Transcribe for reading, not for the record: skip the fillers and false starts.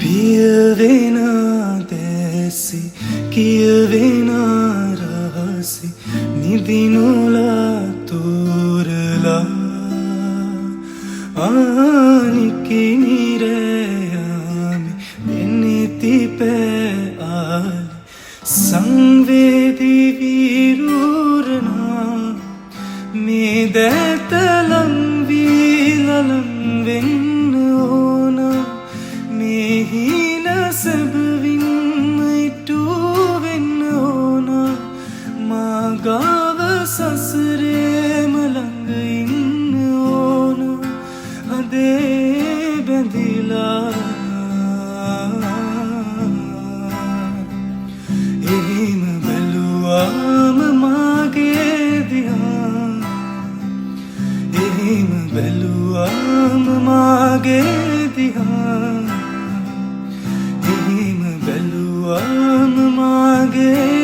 පියවෙන දැසි කියවෙන රහසි නිදිනුලා තෝරලා ආනිකිනිරයාමි දෙනෙති පෑආලි සංවේදී විරූරනා මේ දැතලම් වීලලම් වෙන්න ඕන මෙහින සැබවින්ම ඉටුවෙන්න ඕන මාගාව සසරේම ළඟ ඉන්න ඕන අදේ බැඳිලා එහෙම බැලුවාම මාගේ දිහා එහෙම බැලුවාම මාගේ දිහා එහෙම බැලුවාම මාගේ